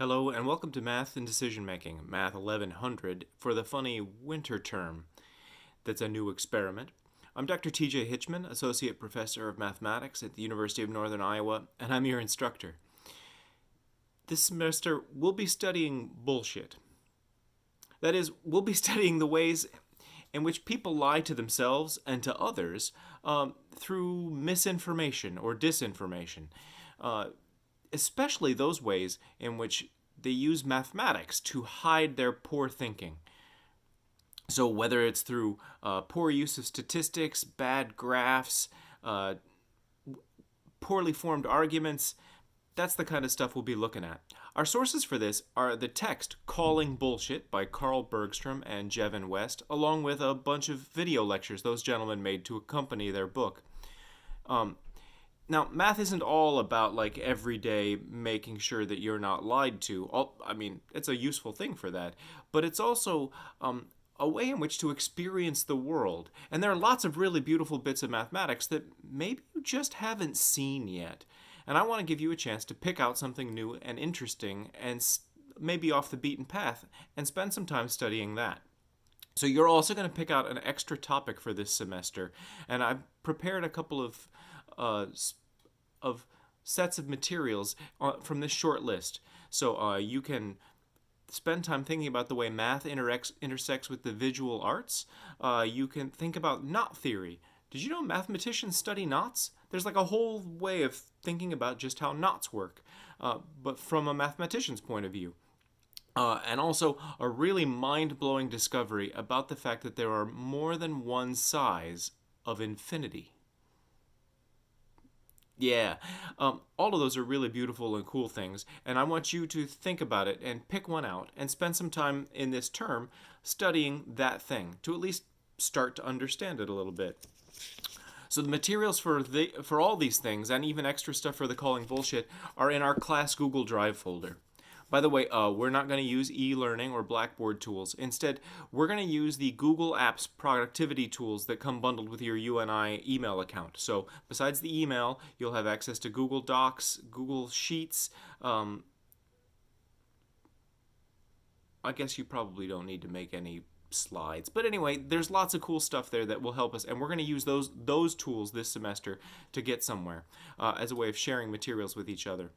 Hello and welcome to Math and Decision Making, Math 1100, for the funny winter term. That's a new experiment. I'm Dr. TJ Hitchman, Associate Professor of Mathematics at the University of Northern Iowa, and I'm your instructor. This semester, we'll be studying bullshit. That is, we'll be studying the ways in which people lie to themselves and to others through misinformation or disinformation. Especially those ways in which they use mathematics to hide their poor thinking. So whether it's through poor use of statistics, bad graphs, poorly formed arguments, that's the kind of stuff we'll be looking at. Our sources for this are the text Calling Bullshit by Carl Bergstrom and Jevin West, along with a bunch of video lectures those gentlemen made to accompany their book. Now, math isn't all about like every day making sure that you're not lied to. I mean, it's a useful thing for that, but it's also a way in which to experience the world. And there are lots of really beautiful bits of mathematics that maybe you just haven't seen yet. And I want to give you a chance to pick out something new and interesting and maybe off the beaten path and spend some time studying that. So you're also going to pick out an extra topic for this semester, and I've prepared a couple of sets of materials from this short list. So you can spend time thinking about the way math intersects with the visual arts. You can think about knot theory. Did you know mathematicians study knots? There's like a whole way of thinking about just how knots work, but from a mathematician's point of view. And also a really mind-blowing discovery about the fact that there are more than one size of infinity. Yeah, all of those are really beautiful and cool things, and I want you to think about it and pick one out and spend some time in this term studying that thing to at least start to understand it a little bit. So the materials for all these things and even extra stuff for the Calling Bullshit are in our class Google Drive folder. By the way, we're not going to use e-learning or Blackboard tools. Instead, we're going to use the Google Apps productivity tools that come bundled with your UNI email account. So besides the email, you'll have access to Google Docs, Google Sheets. I guess you probably don't need to make any slides. But anyway, there's lots of cool stuff there that will help us, and we're going to use those tools this semester to get somewhere as a way of sharing materials with each other.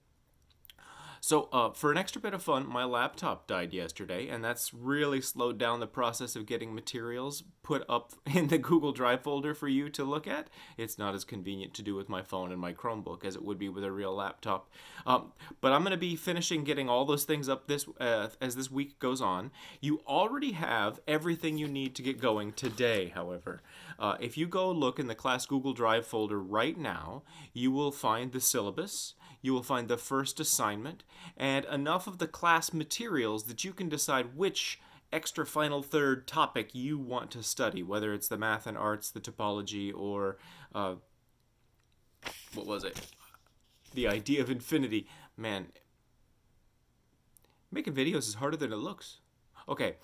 So for an extra bit of fun, my laptop died yesterday, and that's really slowed down the process of getting materials put up in the Google Drive folder for you to look at. It's not as convenient to do with my phone and my Chromebook as it would be with a real laptop. But I'm going to be finishing getting all those things up as this week goes on. You already have everything you need to get going today, however. If you go look in the class Google Drive folder right now, you will find the syllabus, you will find the first assignment, and enough of the class materials that you can decide which extra final third topic you want to study, whether it's the math and arts, the topology, or what was it? The idea of infinity. Man, making videos is harder than it looks. Okay.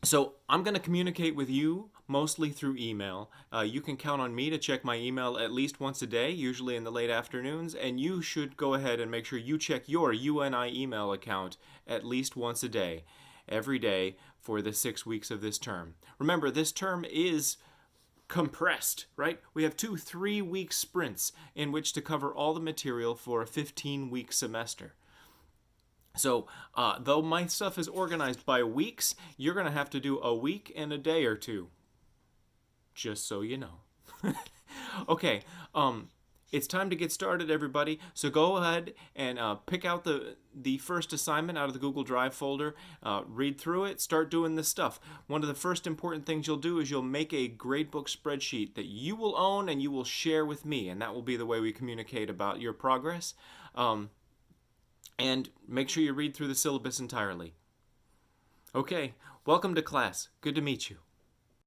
So I'm going to communicate with you mostly through email. You can count on me to check my email at least once a day, usually in the late afternoons, and you should go ahead and make sure you check your UNI email account at least once a day, every day for the 6 weeks of this term. Remember, this term is compressed, right? We have 2 3-week sprints in which to cover all the material for a 15-week semester. So, though my stuff is organized by weeks, you're going to have to do a week and a day or two. Just so you know. Okay, it's time to get started, everybody. So go ahead and pick out the first assignment out of the Google Drive folder, read through it, start doing this stuff. One of the first important things you'll do is you'll make a gradebook spreadsheet that you will own and you will share with me, and that will be the way we communicate about your progress. And make sure you read through the syllabus entirely. Okay, welcome to class. Good to meet you.